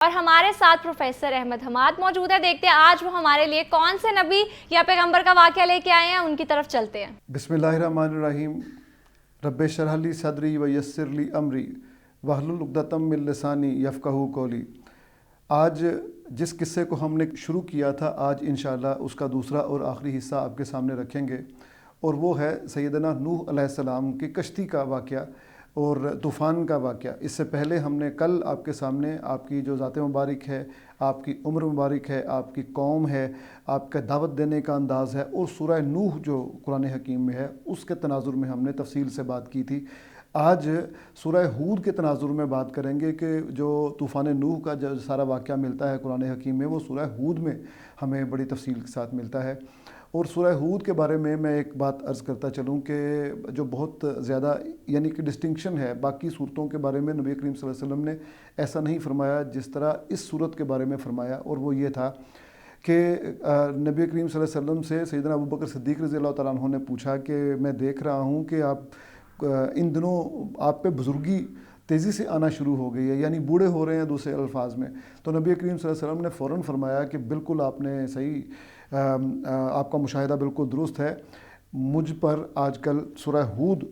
اور ہمارے ساتھ پروفیسر احمد حماد موجود ہے. دیکھتے ہیں آج وہ ہمارے لیے کون سے نبی یا پیغمبر کا واقعہ لے کے آئے ہیں, ان کی طرف چلتے ہیں. بسم اللہ الرحمن الرحیم. رب اشرح لی صدری ویسر لی امری واحلل عقدۃ من لسانی یفقہوا قولی. آج جس قصے کو ہم نے شروع کیا تھا, آج انشاءاللہ اس کا دوسرا اور آخری حصہ آپ کے سامنے رکھیں گے, اور وہ ہے سیدنا نوح علیہ السلام کی کشتی کا واقعہ اور طوفان کا واقعہ. اس سے پہلے ہم نے کل آپ کے سامنے آپ کی جو ذات مبارک ہے, آپ کی عمر مبارک ہے, آپ کی قوم ہے, آپ کا دعوت دینے کا انداز ہے, اور سورہ نوح جو قرآن حکیم میں ہے اس کے تناظر میں ہم نے تفصیل سے بات کی تھی. آج سورہ ہود کے تناظر میں بات کریں گے کہ جو طوفان نوح کا جو سارا واقعہ ملتا ہے قرآن حکیم میں, وہ سورہ ہود میں ہمیں بڑی تفصیل کے ساتھ ملتا ہے. اور سورہ ہود کے بارے میں ایک بات عرض کرتا چلوں کہ جو بہت زیادہ یعنی کہ ڈسٹنکشن ہے باقی صورتوں کے بارے میں, نبی کریم صلی اللہ علیہ وسلم نے ایسا نہیں فرمایا جس طرح اس صورت کے بارے میں فرمایا. اور وہ یہ تھا کہ نبی کریم صلی اللہ علیہ وسلم سے سیدنا ابوبکر صدیق رضی اللہ تعالیٰ عنہ نے پوچھا کہ میں دیکھ رہا ہوں کہ آپ ان دنوں آپ پہ بزرگی تیزی سے آنا شروع ہو گئی ہے, یعنی بوڑھے ہو رہے ہیں دوسرے الفاظ میں. تو نبی کریم صلی اللہ علیہ وسلم نے فوراً فرمایا کہ بالکل آپ نے صحیح, آپ کا مشاہدہ بالکل درست ہے. مجھ پر آج کل سورہ ہود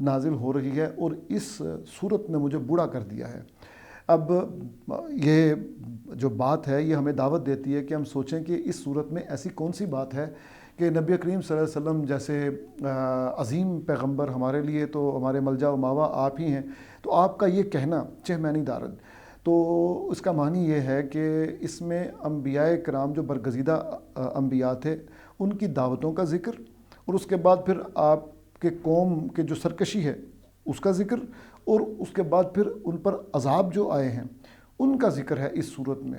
نازل ہو رہی ہے اور اس صورت نے مجھے بوڑھا کر دیا ہے. اب یہ جو بات ہے یہ ہمیں دعوت دیتی ہے کہ ہم سوچیں کہ اس صورت میں ایسی کون سی بات ہے کہ نبی کریم صلی اللہ علیہ وسلم جیسے عظیم پیغمبر, ہمارے لیے تو ہمارے ملجا و ماوا آپ ہی ہیں, تو آپ کا یہ کہنا چہ میں نہیں دارد, تو اس کا معنی یہ ہے کہ اس میں انبیاء کرام جو برگزیدہ انبیاء تھے ان کی دعوتوں کا ذکر, اور اس کے بعد پھر آپ کے قوم کے جو سرکشی ہے اس کا ذکر, اور اس کے بعد پھر ان پر عذاب جو آئے ہیں ان کا ذکر ہے اس صورت میں.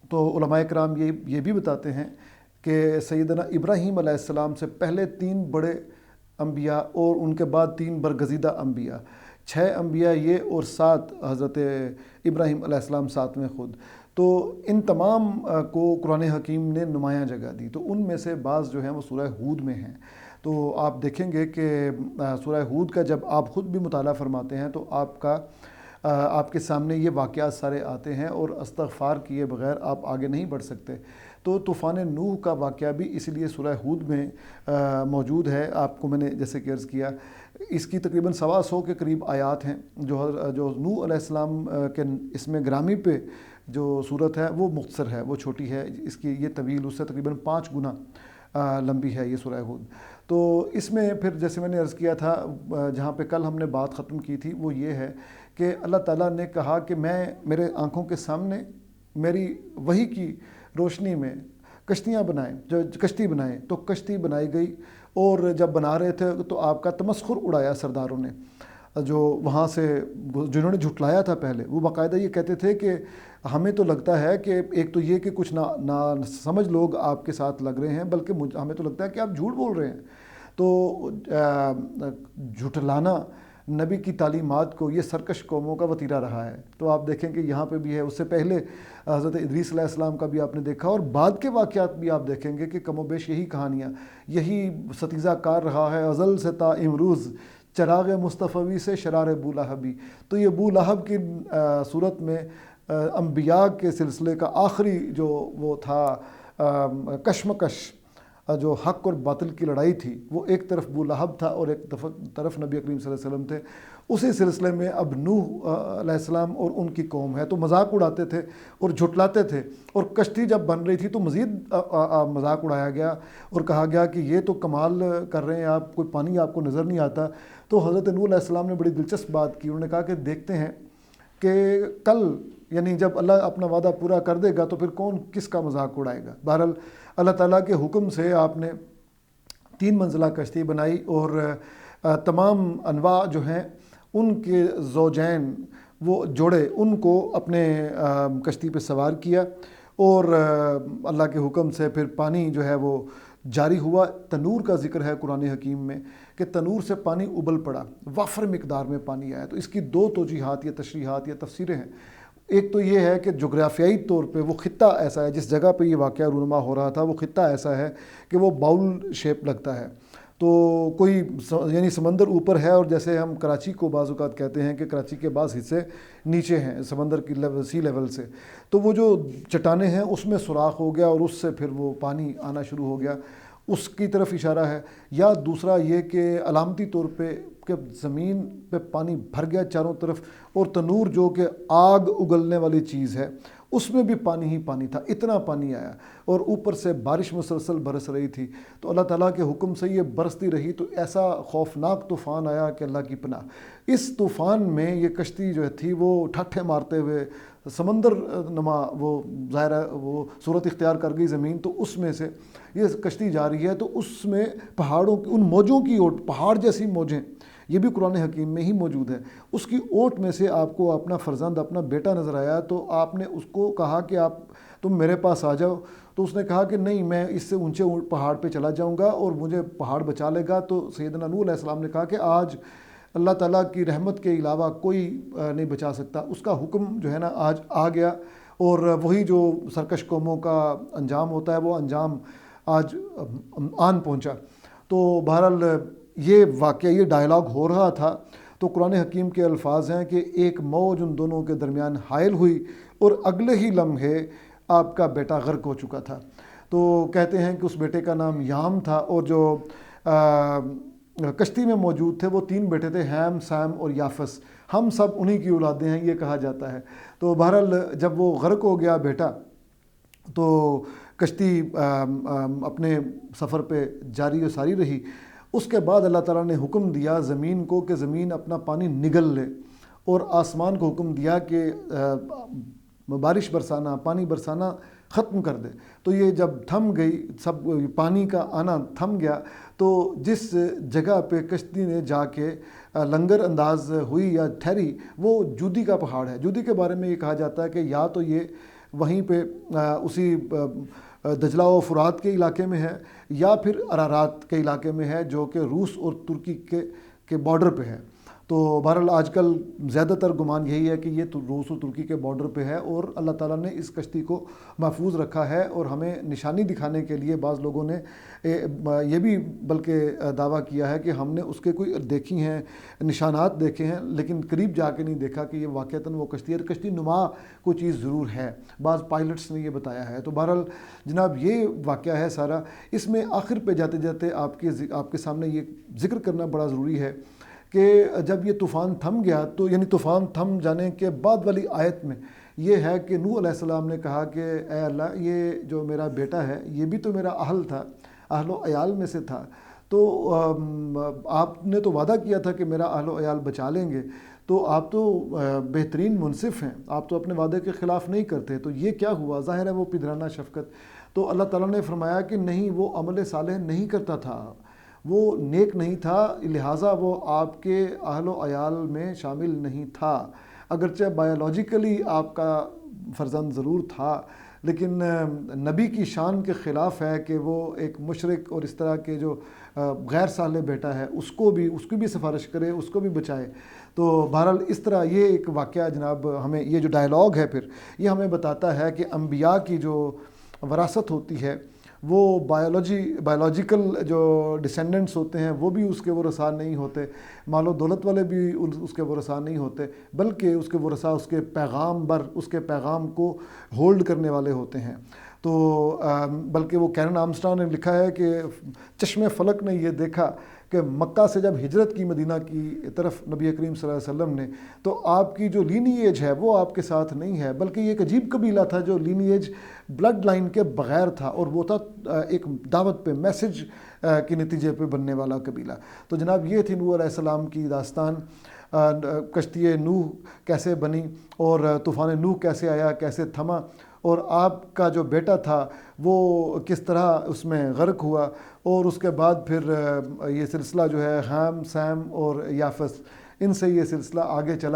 تو علماء کرام یہ بھی بتاتے ہیں کہ سیدنا ابراہیم علیہ السلام سے پہلے 3 بڑے انبیاء اور ان کے بعد 3 برگزیدہ انبیاء, 6 انبیاء یہ اور 7 حضرت ابراہیم علیہ السلام 7ویں خود, تو ان تمام کو قرآن حکیم نے نمایاں جگہ دی. تو ان میں سے بعض جو ہیں وہ سورہ ہود میں ہیں. تو آپ دیکھیں گے کہ سورہ ہود کا جب آپ خود بھی مطالعہ فرماتے ہیں تو آپ کے سامنے یہ واقعات سارے آتے ہیں, اور استغفار کیے بغیر آپ آگے نہیں بڑھ سکتے. تو طوفان نوح کا واقعہ بھی اس لیے سورہ ہود میں موجود ہے. آپ کو میں نے جیسے کہ عرض کیا, اس کی تقریباً 125 کے قریب آیات ہیں. جو نوح علیہ السلام کے اس میں گرامی پہ جو صورت ہے وہ مختصر ہے, وہ چھوٹی ہے. اس کی یہ طویل اس سے تقریباً 5 گنا لمبی ہے یہ سورہ ہود. تو اس میں پھر جیسے میں نے عرض کیا تھا, جہاں پہ کل ہم نے بات ختم کی تھی, وہ یہ ہے کہ اللہ تعالیٰ نے کہا کہ میرے آنکھوں کے سامنے میری وحی کی روشنی میں کشتیاں بنائیں, جو کشتی بنائیں. تو کشتی بنائی گئی, اور جب بنا رہے تھے تو آپ کا تمسخر اڑایا سرداروں نے, جو وہاں سے جنہوں نے جھٹلایا تھا پہلے. وہ باقاعدہ یہ کہتے تھے کہ ہمیں تو لگتا ہے کہ ایک تو یہ کہ کچھ نہ سمجھ لوگ آپ کے ساتھ لگ رہے ہیں, بلکہ ہمیں تو لگتا ہے کہ آپ جھوٹ بول رہے ہیں. تو جھٹلانا نبی کی تعلیمات کو یہ سرکش قوموں کا وتیرہ رہا ہے. تو آپ دیکھیں کہ یہاں پہ بھی ہے. اس سے پہلے حضرت ادریس علیہ السلام کا بھی آپ نے دیکھا, اور بعد کے واقعات بھی آپ دیکھیں گے کہ کم و بیش یہی کہانیاں, یہی ستیزہ کار رہا ہے ازل سے تا امروز, چراغ مصطفی سے شرار بولہبی. تو یہ بولہب کی صورت میں انبیاء کے سلسلے کا آخری جو وہ تھا کشمکش, جو حق اور باطل کی لڑائی تھی, وہ ایک طرف بولہب تھا اور ایک طرف نبی کریم صلی اللہ علیہ وسلم تھے. اسی سلسلے میں اب نوح علیہ السلام اور ان کی قوم ہے. تو مذاق اڑاتے تھے اور جھٹلاتے تھے, اور کشتی جب بن رہی تھی تو مزید مذاق اڑایا گیا اور کہا گیا کہ یہ تو کمال کر رہے ہیں آپ, کوئی پانی آپ کو نظر نہیں آتا. تو حضرت نوح علیہ السلام نے بڑی دلچسپ بات کی. انہوں نے کہا کہ دیکھتے ہیں کہ کل, یعنی جب اللہ اپنا وعدہ پورا کر دے گا تو پھر کون کس کا مذاق اڑائے گا. بہرحال اللہ تعالیٰ کے حکم سے آپ نے 3 منزلہ کشتی بنائی, اور تمام انواع جو ہیں ان کے زوجین, وہ جوڑے, ان کو اپنے کشتی پہ سوار کیا, اور اللہ کے حکم سے پھر پانی جو ہے وہ جاری ہوا. تنور کا ذکر ہے قرآن حکیم میں کہ تنور سے پانی ابل پڑا, وافر مقدار میں پانی آیا. تو اس کی 2 توجیحات یا تشریحات یا تفسیریں ہیں. ایک تو یہ ہے کہ جغرافیائی طور پہ وہ خطہ ایسا ہے, جس جگہ پہ یہ واقعہ رونما ہو رہا تھا وہ خطہ ایسا ہے کہ وہ باؤل شیپ لگتا ہے. تو کوئی یعنی سمندر اوپر ہے، اور جیسے ہم کراچی کو بعض اوقات کہتے ہیں کہ کراچی کے بعض حصے نیچے ہیں سمندر کی سی لیول سے، تو وہ جو چٹانیں ہیں اس میں سوراخ ہو گیا اور اس سے پھر وہ پانی آنا شروع ہو گیا، اس کی طرف اشارہ ہے۔ یا دوسرا یہ کہ علامتی طور پہ کہ زمین پہ پانی بھر گیا چاروں طرف، اور تنور جو کہ آگ اگلنے والی چیز ہے اس میں بھی پانی ہی پانی تھا، اتنا پانی آیا، اور اوپر سے بارش مسلسل برس رہی تھی، تو اللہ تعالیٰ کے حکم سے یہ برستی رہی، تو ایسا خوفناک طوفان آیا کہ اللہ کی پناہ۔ اس طوفان میں یہ کشتی جو تھی وہ ٹھاٹھے مارتے ہوئے سمندر نما وہ ظاہر ہے وہ صورت اختیار کر گئی زمین، تو اس میں سے یہ کشتی جا رہی ہے، تو اس میں پہاڑوں کی ان موجوں کی اوٹ، پہاڑ جیسی موجیں، یہ بھی قرآن حکیم میں ہی موجود ہے، اس کی اوٹ میں سے آپ کو اپنا فرزند، اپنا بیٹا نظر آیا، تو آپ نے اس کو کہا کہ تم میرے پاس آ جاؤ، تو اس نے کہا کہ نہیں، میں اس سے اونچے پہاڑ پہ چلا جاؤں گا اور مجھے پہاڑ بچا لے گا۔ تو سیدنا نوح علیہ السلام نے کہا کہ آج اللہ تعالیٰ کی رحمت کے علاوہ کوئی نہیں بچا سکتا، اس کا حکم جو ہے نا آج آ گیا، اور وہی جو سرکش قوموں کا انجام ہوتا ہے وہ انجام آج آن پہنچا۔ تو بہرحال یہ واقعہ، یہ ڈائلاگ ہو رہا تھا، تو قرآن حکیم کے الفاظ ہیں کہ ایک موج ان دونوں کے درمیان حائل ہوئی اور اگلے ہی لمحے آپ کا بیٹا غرق ہو چکا تھا۔ تو کہتے ہیں کہ اس بیٹے کا نام یام تھا، اور جو کشتی میں موجود تھے وہ 3 بیٹے تھے، ہیم، سیم اور یافس، ہم سب انہی کی اولادیں ہیں، یہ کہا جاتا ہے۔ تو بہرحال جب وہ غرق ہو گیا بیٹا، تو کشتی اپنے سفر پہ جاری و ساری رہی۔ اس کے بعد اللہ تعالیٰ نے حکم دیا زمین کو کہ زمین اپنا پانی نگل لے، اور آسمان کو حکم دیا کہ بارش برسانا، پانی برسانا ختم کر دے۔ تو یہ جب تھم گئی، سب پانی کا آنا تھم گیا، تو جس جگہ پہ کشتی نے جا کے لنگر انداز ہوئی یا ٹھہری، وہ جودی کا پہاڑ ہے۔ جودی کے بارے میں یہ کہا جاتا ہے کہ یا تو یہ وہیں پہ اسی دجلہ و فرات کے علاقے میں ہے، یا پھر ارارات کے علاقے میں ہے، جو کہ روس اور ترکی کے بارڈر پہ ہے۔ تو بہرحال آج کل زیادہ تر گمان یہی ہے کہ یہ روس اور ترکی کے بارڈر پہ ہے، اور اللہ تعالیٰ نے اس کشتی کو محفوظ رکھا ہے، اور ہمیں نشانی دکھانے کے لیے بعض لوگوں نے یہ بھی بلکہ دعویٰ کیا ہے کہ ہم نے اس کے کوئی دیکھی ہیں، نشانات دیکھے ہیں، لیکن قریب جا کے نہیں دیکھا کہ یہ واقعتاً وہ کشتی ہے، کشتی نما کوئی چیز ضرور ہے، بعض پائلٹس نے یہ بتایا ہے۔ تو بہرحال جناب یہ واقعہ ہے سارا۔ اس میں آخر پہ جاتے جاتے آپ کے سامنے یہ ذکر کرنا بڑا ضروری ہے کہ جب یہ طوفان تھم گیا، تو یعنی طوفان تھم جانے کے بعد والی آیت میں یہ ہے کہ نوح علیہ السلام نے کہا کہ اے اللہ، یہ جو میرا بیٹا ہے یہ بھی تو میرا اہل تھا، اہل و عیال میں سے تھا، تو آپ نے تو وعدہ کیا تھا کہ میرا اہل و عیال بچا لیں گے، تو آپ تو بہترین منصف ہیں، آپ تو اپنے وعدے کے خلاف نہیں کرتے، تو یہ کیا ہوا؟ ظاہر ہے وہ پدرانہ شفقت۔ تو اللہ تعالیٰ نے فرمایا کہ نہیں، وہ عمل صالح نہیں کرتا تھا، وہ نیک نہیں تھا، لہٰذا وہ آپ کے اہل و عیال میں شامل نہیں تھا۔ اگرچہ بایولوجیکلی آپ کا فرزند ضرور تھا، لیکن نبی کی شان کے خلاف ہے کہ وہ ایک مشرک اور اس طرح کے جو غیر صالح بیٹا ہے اس کی بھی سفارش کرے، اس کو بھی بچائے۔ تو بہرحال اس طرح یہ ایک واقعہ جناب ہمیں، یہ جو ڈائلاگ ہے پھر یہ ہمیں بتاتا ہے کہ انبیاء کی جو وراثت ہوتی ہے وہ بایولوجیکل جو ڈسینڈنٹس ہوتے ہیں وہ بھی اس کے ورثاء نہیں ہوتے، مال و دولت والے بھی اس کے ورثاء نہیں ہوتے، بلکہ اس کے ورثاء اس کے اس کے پیغام کو ہولڈ کرنے والے ہوتے ہیں۔ تو بلکہ وہ کیرن آرمسٹرانگ نے لکھا ہے کہ چشم فلک نے یہ دیکھا کہ مکہ سے جب ہجرت کی مدینہ کی طرف نبی کریم صلی اللہ علیہ وسلم نے، تو آپ کی جو لینیج ہے وہ آپ کے ساتھ نہیں ہے، بلکہ یہ ایک عجیب قبیلہ تھا جو لینیج بلڈ لائن کے بغیر تھا، اور وہ تھا ایک دعوت پہ، میسج کے نتیجے پہ بننے والا قبیلہ۔ تو جناب یہ تھی نوح علیہ السلام کی داستان، کشتی نوح کیسے بنی اور طوفان نوح کیسے آیا، کیسے تھما، اور آپ کا جو بیٹا تھا وہ کس طرح اس میں غرق ہوا، اور اس کے بعد پھر یہ سلسلہ جو ہے ہیم، سیم اور یافس، ان سے یہ سلسلہ آگے چلا۔